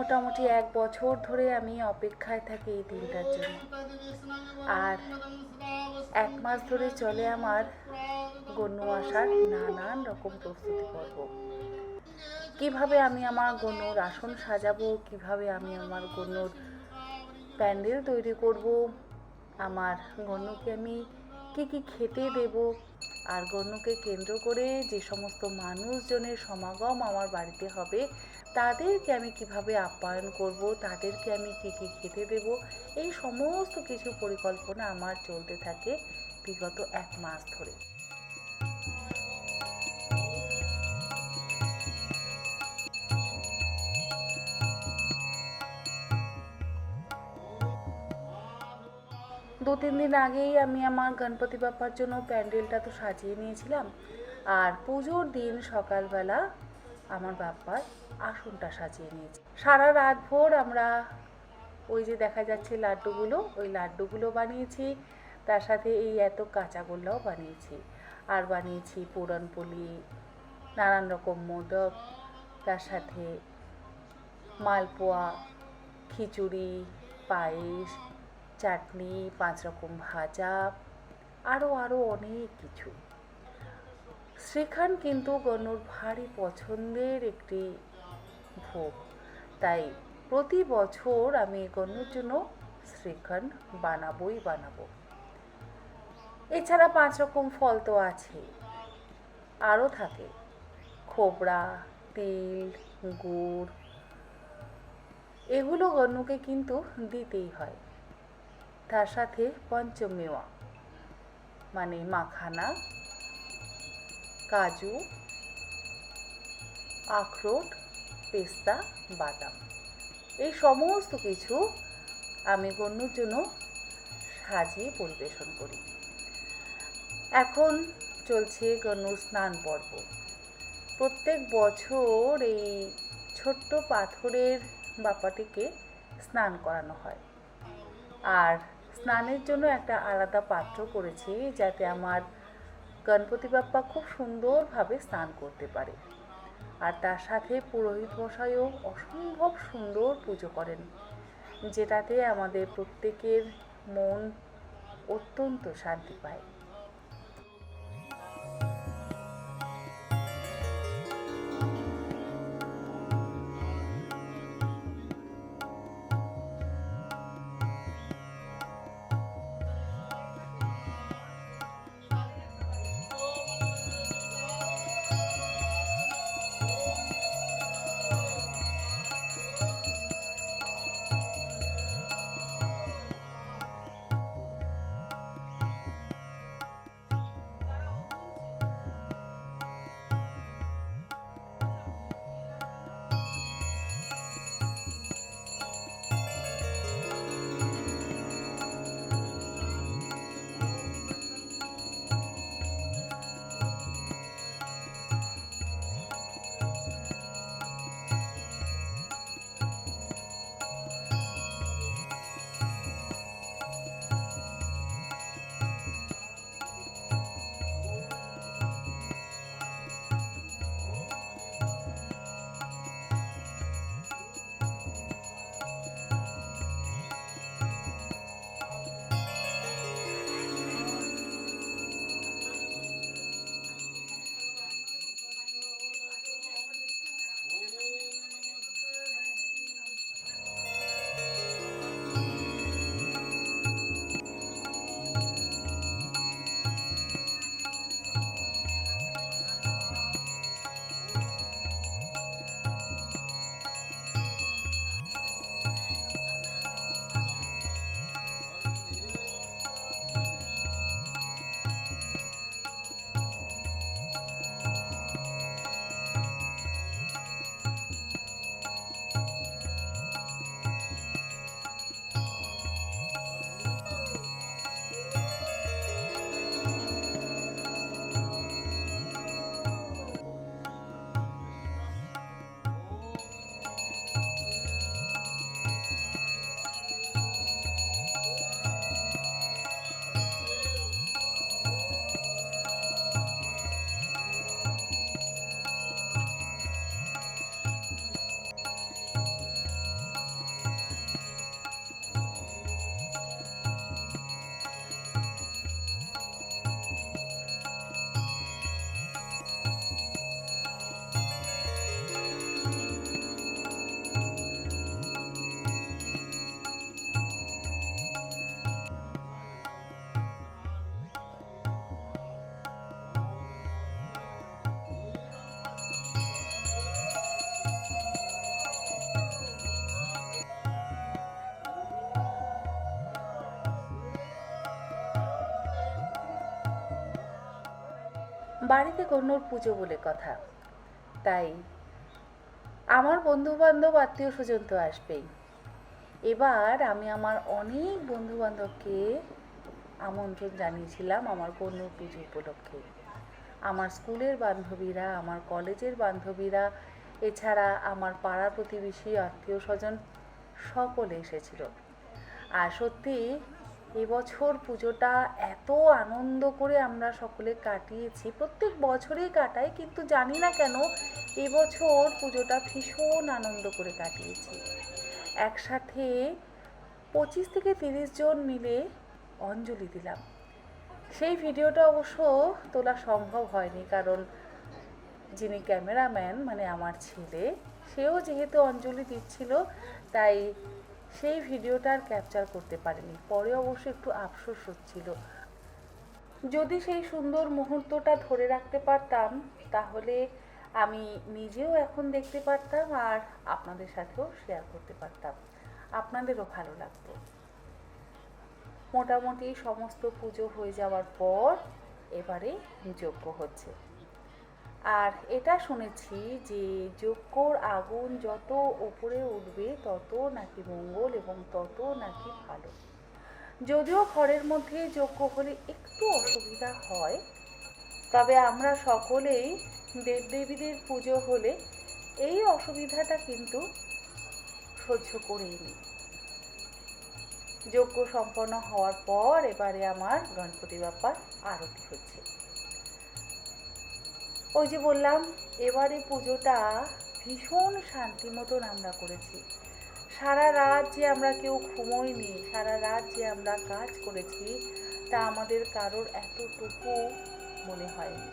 মোটামুটি 1 বছর ধরে আমি অপেক্ষায় থাকি এই দিনটার জন্য। আর 1 মাস ধরে চলে আমার গণ্য আসার নানান রকম প্রস্তুতি পর্ব। কিভাবে আমি আমার গণ্যর আসন সাজাবো, কিভাবে আমি আমার গণ্যর প্যান্ডেল তৈরি করব, আমার গণ্যকে আমি কী কী খেতে দেব, আর গণ্যকে কেন্দ্র করে যে সমস্ত মানুষজনের সমাগম আমার বাড়িতে হবে তাদেরকে আমি কিভাবে আপ্যায়ন করব, তাদেরকে আমি কী কী খেতে দেব, এই সমস্ত কিছু পরিকল্পনা আমার চলতে থাকে বিগত 1 মাস ধরে। দু-তিন দিন আগেই আমি আমার গণপতি বাপ্পার জন্য প্যান্ডেলটা তো সাজিয়ে নিয়েছিলাম, আর পুজোর দিন সকালবেলা আমার বাপ্পার আসনটা সাজিয়ে নিয়েছি। সারা রাত ভোর আমরা ওই যে দেখা যাচ্ছে লাড্ডুগুলো, ওই লাড্ডুগুলো বানিয়েছি, তার সাথে এই এত কাঁচাগোল্লাও বানিয়েছি, আর বানিয়েছি পুরনপোলি, নানান রকম মোদক, তার সাথে মালপোয়া, খিচুড়ি, পায়েস, চাটনি, 5 রকম ভাজা, আরও অনেক কিছু। শ্রীখণ্ড কিন্তু গণ্যর ভারী পছন্দের একটি ভোগ, তাই প্রতি বছর আমি গণ্যর জন্য শ্রীখণ্ড বানাবো। এছাড়া 5 রকম ফল তো আছে, আরও থাকে খোবরা, তিল, গুড়, এগুলো গণ্যকে কিন্তু দিতেই হয়। তার সাথে পঞ্চমেওয়া মানে মাখানা, কাজু, আখরোট, পেস্তা, বাদাম, এই সমস্ত কিছু আমি গণ্যর জন্য সাজিয়ে পরিবেশন করি। এখন চলছে গণ্যর স্নান পর্ব। প্রত্যেক বছর এই ছোট্ট পাথরের বাপ্পাটিকে স্নান করানো হয়, আর স্নানের জন্য একটা আলাদা পাত্র করেছি যাতে আমার গণপতি বাপ্পা খুব সুন্দরভাবে স্নান করতে পারে। আর তার সাথে পুরোহিত মশাইও অসম্ভব সুন্দর পুজো করেন, যেটাতে আমাদের প্রত্যেকের মন অত্যন্ত শান্তি পায়। বাড়িতে কন্যার পুজো বলে কথা, তাই আমার বন্ধুবান্ধব আত্মীয় স্বজন তো আসবেই। এবার আমি আমার অনেক বন্ধুবান্ধবকে আমন্ত্রণ জানিয়েছিলাম আমার কন্যার পুজো উপলক্ষে। আমার স্কুলের বান্ধবীরা, আমার কলেজের বান্ধবীরা, এছাড়া আমার পাড়া প্রতিবেশী আত্মীয় স্বজন সকলে এসেছিল। আর সত্যি এবছর পুজোটা এত আনন্দ করে আমরা সকলে কাটিয়েছি, প্রত্যেক বছরেই কাটাই, কিন্তু জানি না কেন এবছর পুজোটা ভীষণ আনন্দ করে কাটিয়েছি। একসাথে 25 থেকে 30 জন মিলে অঞ্জলি দিলাম। সেই ভিডিওটা অবশ্য তোলা সম্ভব হয়নি, কারণ যিনি ক্যামেরাম্যান মানে আমার ছেলে, সেও যেহেতু অঞ্জলি দিচ্ছিল, তাই সেই ভিডিওটা আর ক্যাপচার করতে পারিনি। পরে অবশ্য একটু আফসোস হচ্ছিল। যদি সেই সুন্দর মুহূর্তটা ধরে রাখতে পারতাম তাহলে আমি নিজেও এখন দেখতে পারতাম আর আপনাদের সাথেও শেয়ার করতে পারতাম, আপনাদেরও ভালো লাগতো। মোটামুটি সমস্ত পুজো হয়ে যাওয়ার পর এবারে যজ্ঞ হচ্ছে। আর এটা শুনেছি যে যজ্ঞর আগুন যত উপরে উঠবে তত নাকি মঙ্গল এবং তত নাকি ভালো। যদিও ঘরের মধ্যে যজ্ঞ হলে একটু অসুবিধা হয়, তবে আমরা সকলেই দেবদেবীদের পুজো হলে এই অসুবিধাটা কিন্তু সহ্য করেই নিই। যজ্ঞ সম্পন্ন হওয়ার পর এবারে আমার গণপতি বাপ্পার আরতি হচ্ছে। ওই যে বললাম, এবারে পুজোটা ভীষণ শান্তি মতন আমরা করেছি। সারা রাত যে আমরা কেউ ঘুমোইনি, সারা রাত যে আমরা কাজ করেছি, তা আমাদের কারোর এতটুকু মনে হয়নি।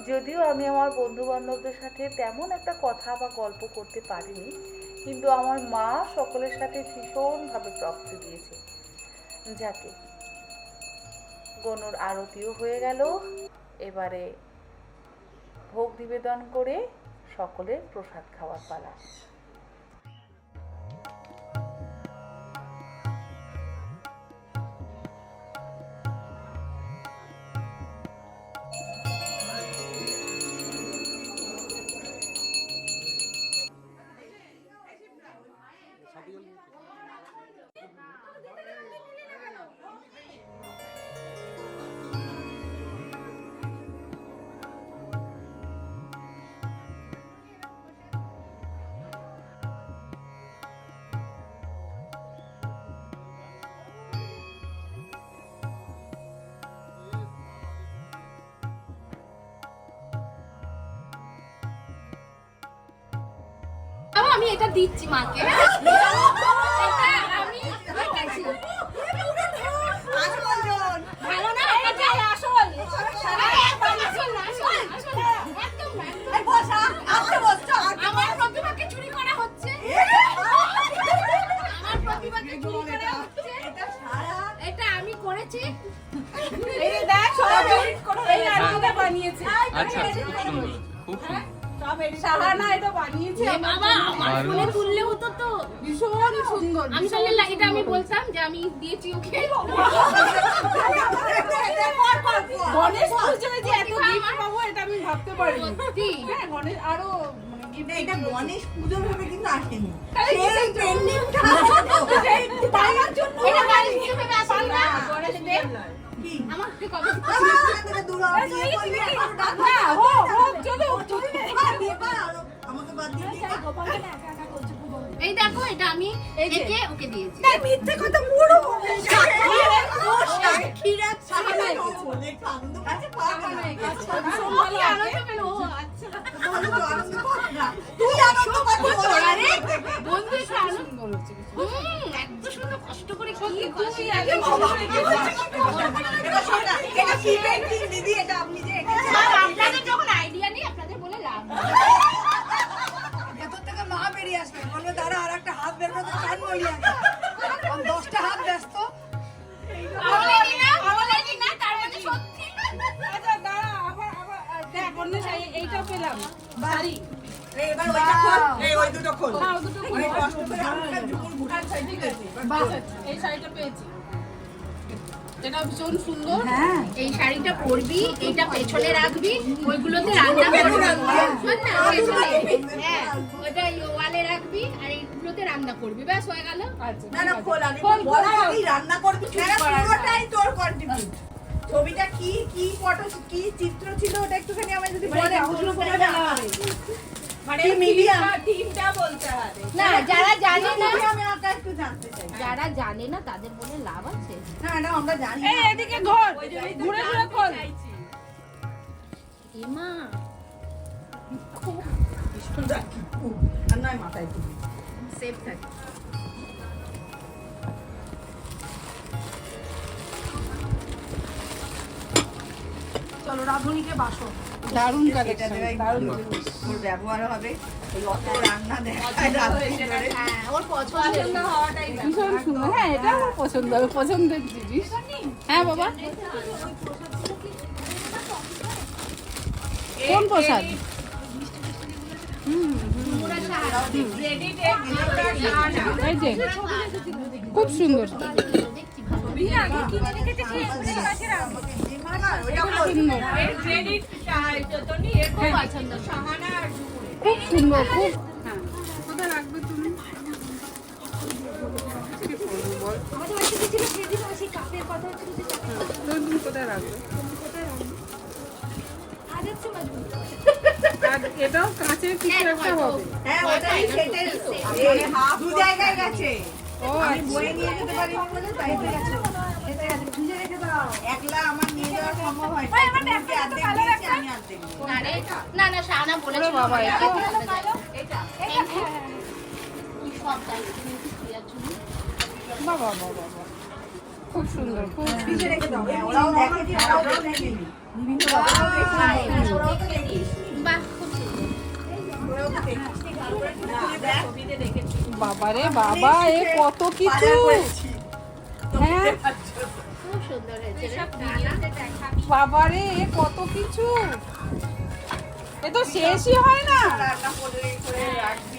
যদিও আমি আমার বন্ধুবান্ধবদের সাথে তেমন একটা কথা বা গল্প করতে পারিনি, কিন্তু আমার মা সকলের সাথে ভীষণভাবে প্রক্সি দিয়েছে। যাকে গনুর আরতিও হয়ে গেল, এবারে ভোগ নিবেদন করে সকলের প্রসাদ খাওয়ার পালা। আমি এটা দিচ্ছি মাকে। ভালো না আমার প্রতিভাকে চুরি করা হচ্ছে, আমার প্রতিভাকে চুরি করা হচ্ছে। এটা আমি করেছি। এই দেখ এই আলুটা বানিয়েছে। আচ্ছা খুব সুন্দর, খুব সুন্দর। শাহানা এটা বানিয়েছে। বাবা আমার ফোনে তুললে হতো তো। ভীষণ সুন্দর। আমি তাহলে এটা আমি বলতাম যে আমি দিয়েছি ওকে। গণেশ পুজোয় যে এত গিফট পাবো এটা আমি ভাবতে পারিনি। সত্যি হ্যাঁ, গণেশ আরো এটা গণেশ পুজো ভেবে কিন্তু আসেনি। সেই পেন্ডিংটা তার জন্য এটা বাড়ি থেকে ভেবে আসেন না। গণেশ দেব আমাকে কবে আমাকে বাদ দিয়ে এই দেখো এটা আমি একে ওকে দিয়েছি। মিথ্যে কথা পুরো সাক্ষীরা সাহায্য বলে কান্দ কাছে পাগল কি আনন্দ পেল। ও আচ্ছা ভালো তো আনন্দ পাস না তুই আনন্দ পাচ্ছিস আরে বন্ধু একটু আনন্দ হচ্ছে। এত সুন্দর কষ্ট করে কি তুই আগে এটা কি পেন্টিং দিদি, এটা আপনি যে আপনাদের যখন আইডিয়া নেই আপনাদের বলে লাভ নেই। ভেতর থেকে মা বেরিয়ে আসবে, বলবে দাঁড়া আর একটা হাত বের করতে চান বলি আগে 10টা হাত ব্যস্ত। বলেনি না তার মানে সত্যি। আচ্ছা দাঁড়া আবার দেখ অন্য এইটা পেলাম বাড়ি। এবার ওইটা খোল, ওই দুটো খোল। হ্যাঁ দুটো অনেক কষ্ট করে আমরা ঝুমুর ঘুটার সাইড ঠিক আছে। বাহ এই শাড়িটা পেয়েছি। এটা ভীষণ সুন্দর। হ্যাঁ। এই শাড়িটা পরবি, এইটা পেছনে রাখবি, ওইগুলোতে রান্না করবি। শোন না, পেছনে, হ্যাঁ, ওটা ওয়ালে রাখবি আর এইগুলোতে রান্না করবি, ব্যাস হয়ে গেল। না না খোল আগে বলার আগেই রান্না করবি ঠিক করার পুরোটাই তোর কন্ট্রিবিউট ছবিটা কি কি ফটো কি চিত্র ছিল ওটা একটুখানি আমায় যদি বলে ওগুলো বলে মানে মিডিয়া টিমটা বলতে হবে না, যারা জানে না, আমি আগে একটু জানতে চাই যারা জানে না তাদের বলে লাভ আছে। না না আমরা জানি এই এদিকে ঘর ঘুরে ঘুরে খোল। এমা আর নয় মাথায় তুলি সেফ থাকে। চলো রাধুনিকে বাসো। দারুণ এটা কালেকশন, দেওয়াই দারুণ ভালো। জিনিস। ওর ব্যবহার হবে এই অত রান্না দেখায় রাত্রি ধরে। হ্যাঁ, ওর পছন্দের হওয়াটাই ভীষণ সুন্দর। হ্যাঁ, এটা আমার পছন্দ, পছন্দের জিনিস। হ্যাঁ বাবা, কোন প্রসাদ? এই যে খুব সুন্দর, খুব পছন্দ। খুব সুন্দর, খুব। কোথায় রাখবে? আর এটাও কাঁচের কিছু একটা হবে। হ্যাঁ ওটাই সেটেল দু জায়গায় গেছে ও আমি বয়ে নিয়ে যেতে পারিনি বলে তাই তো গেছে একলা আমার নিয়ে যাওয়া সম্ভব হয় না তোমাকে অর্ধেক দিয়েছি আমি অর্ধেক দিই। না রে, না না, শাহানা বলেছিল বাবা, এটা তুই সব জানিস, তুমি কি ক্লিয়ার জন্য বাবা বাবা বাবা, খুব সুন্দর, খুব পিছে রেখে দাও হ্যাঁ, ওরাও দেখেনি ওরাও দেখেনি বিভিন্ন রকম দেখেনি ওরাও তো দেখি বাহ, খুব সুন্দর। ওরাও তো দেখি বাবা রে বাবা, এ কত কিছু। হ্যাঁ খুব সুন্দর হয়েছে রে। বাবা রে, এ কত কিছু, এ তো শেষই হয় না। রান্না করে করে রাখবি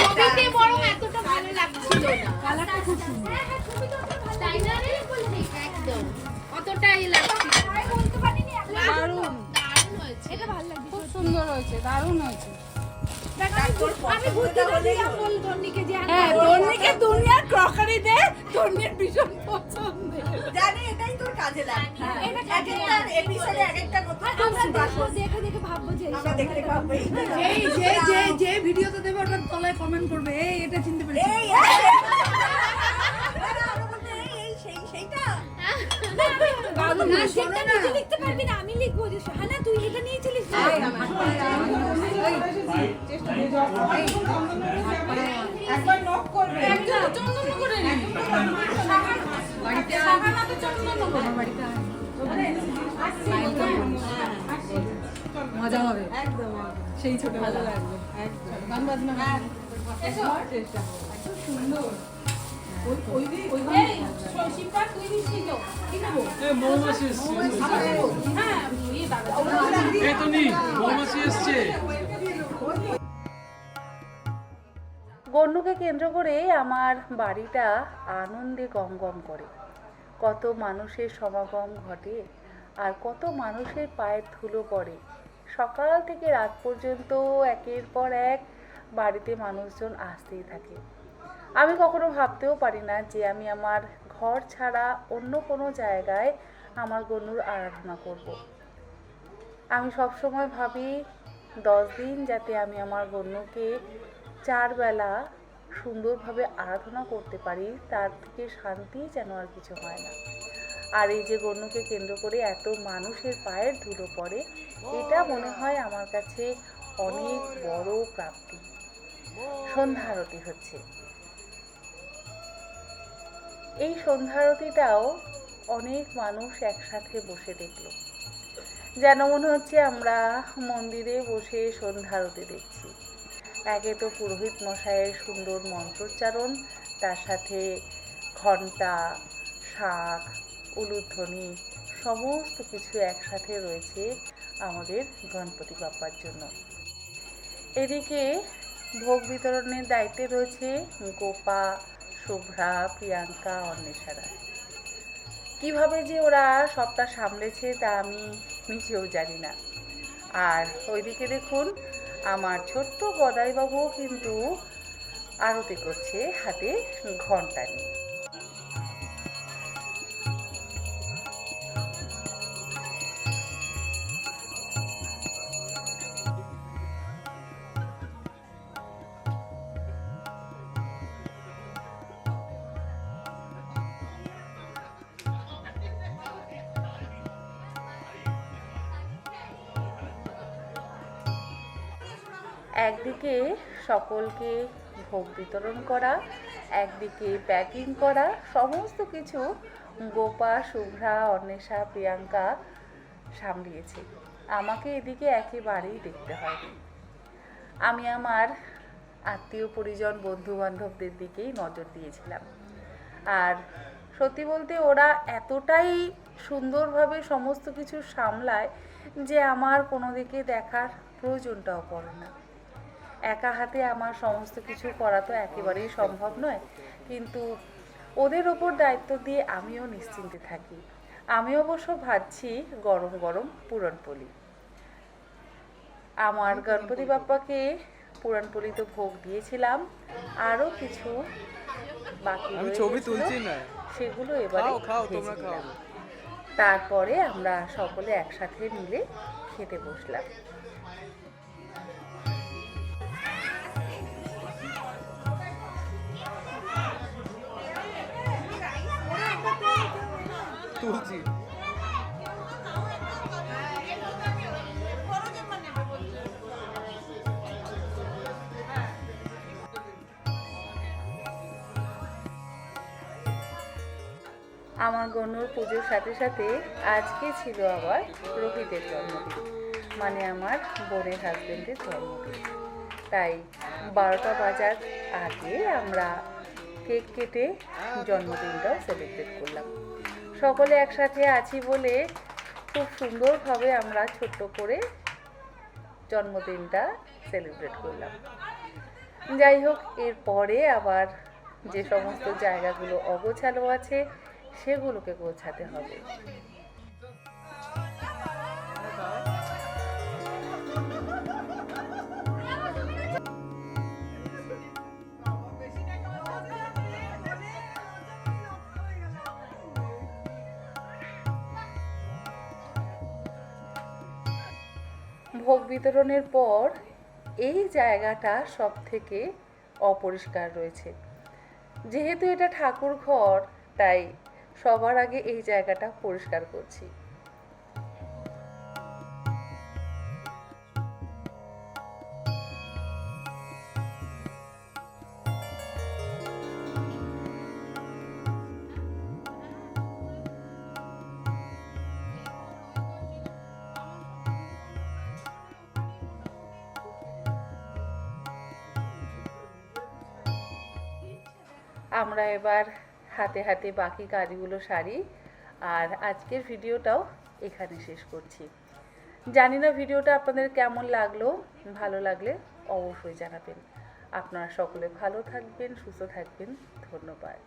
ছবিতে বরং এতটা ভালো লাগছিল না। কালারটা খুব সুন্দর। তাই না রে? একদম অতটাই লাগছিল না। দারুণ, দারুণ হয়েছে। খুব সুন্দর হয়েছে, দারুণ হয়েছে। আমি বুদ্ধি দিলাম বল হ্যাঁ, তন্নিকে দুনিয়ার ক্রকারি দে, তন্নির ভীষণ পছন্দের। জানি এটাই তোর কাজে লাগবে একটা এপিসোডে একটা নতুন আমরা দেখতে পাবো এই যে যে যে ভিডিওতে দেবে ওটার তলায় কমেন্ট করবে এই এটা চিনতে পেরেছি। এই আমরা বলতে এই সেই সেইটা একবার নক করবে, চন্দন করে নি। বাড়িতে সাহানা তো চন্দন করে বাড়িতে মজা হবে একদম সেই ছোটবেলা লাগবে একদম গান বাজনা এসো চেষ্টা খুব সুন্দর মৌমাছি এসছে, এই তো নি মৌমাছি এসছে। গন্নুকে কেন্দ্র করে আমার বাড়িটা আনন্দে গমগম করে। কত মানুষের সমাগম ঘটে আর কত মানুষের পায়ের ধুলো পড়ে। সকাল থেকে রাত পর্যন্ত একের পর এক বাড়িতে মানুষজন আসতেই থাকে। আমি কখনো ভাবতেও পারি না যে আমি আমার ঘর ছাড়া অন্য কোনো জায়গায় আমার গন্নুর আরাধনা করব। আমি সবসময় ভাবি 10 দিন যাতে আমি আমার গন্নুকে 4 বেলা সুন্দরভাবে আরাধনা করতে পারি, তার থেকে শান্তি যেন আর কিছু হয় না। আর এই যে গন্নুকে কেন্দ্র করে এত মানুষের পায়ের ধুলো পড়ে, এটা মনে হয় আমার কাছে অনেক বড় প্রাপ্তি। সন্ধ্যা আরতি হচ্ছে, এই সন্ধ্যা আরতিটাও অনেক মানুষ একসাথে বসে দেখলো, যেন মনে হচ্ছে আমরা মন্দিরে বসে সন্ধ্যা আরতি দেখছি। একে তো পুরোহিত মশাইয়ের সুন্দর মন্ত্রোচ্চারণ, তার সাথে ঘণ্টা, শাঁখ, উলুধ্বনি সমস্ত কিছু একসাথে রয়েছে আমাদের গণপতি বাপ্পার জন্য। এদিকে ভোগ বিতরণের দায়িত্বে রয়েছে গোপা, শুভ্রা, প্রিয়াঙ্কা, অন্বেষারা। কিভাবে যে ওরা সবটা সামলেছে তা আমি নিজেও জানি না। আর ওইদিকে দেখুন আমার ছোট্ট গদাইবাবুও কিন্তু আরতি করছে হাতে ঘণ্টা নিয়ে। একদিকে সকলকে ভোগ বিতরণ করা, একদিকে প্যাকিং করা, সমস্ত কিছু গোপা, শুভ্রা, অন্বেষা, প্রিয়াঙ্কা সামলিয়েছে। আমাকে এদিকে একেবারেই দেখতে হয়নি। আমি আমার আত্মীয় পরিজন, বন্ধু বান্ধবদের দিকেই নজর দিয়েছিলাম। আর সত্যি বলতে ওরা এতটাই সুন্দরভাবে সমস্ত কিছু সামলায় যে আমার কোনো দিকে দেখার প্রয়োজনটাও পড়ে না। একা হাতে আমার সমস্ত কিছু করা তো একেবারেই সম্ভব নয়, কিন্তু ওদের ওপর দায়িত্ব দিয়ে আমিও নিশ্চিন্তে থাকি। আমি অবশ্য ভাবছি গরম গরম পুরনপোলি। আমার গণপতি বাপ্পাকে পুরনপোলি তো ভোগ দিয়েছিলাম, আরও কিছু বাকি রয়েছিল, সেগুলো এবারে ভেজেছিলাম। তারপরে আমরা সকলে একসাথে মিলে খেতে বসলাম। তুলছি। আমার গনুর পুজোর সাথে সাথে আজকে ছিল আবার রোহিতের জন্মদিন, মানে আমার বোনের হাজবেন্ডের জন্মদিন। তাই 12টা বাজার আগে আমরা কেক কেটে জন্মদিনটাও সেলিব্রেট করলাম। সকলে একসাথে আছি বলে খুব সুন্দরভাবে আমরা ছোট্ট করে জন্মদিনটা সেলিব্রেট করলাম। যাই হোক, এরপরে আবার যে সমস্ত জায়গাগুলো অগোছালো আছে সেগুলোকে গোছাতে হবে। ভোগ বিতরণের পর এই জায়গাটা সব থেকে অপরিষ্কার রয়েছে। যেহেতু এটা ঠাকুর ঘর, তাই সবার আগে এই জায়গাটা পরিষ্কার করছি। আমরা এবার হাতে হাতে বাকি কাজগুলো সারি, আর আজকের ভিডিওটাও এখানে শেষ করছি। জানি না ভিডিওটা আপনাদের কেমন লাগলো, ভালো লাগলে অবশ্যই জানাবেন। আপনারা সকলে ভালো থাকবেন, সুস্থ থাকবেন। ধন্যবাদ।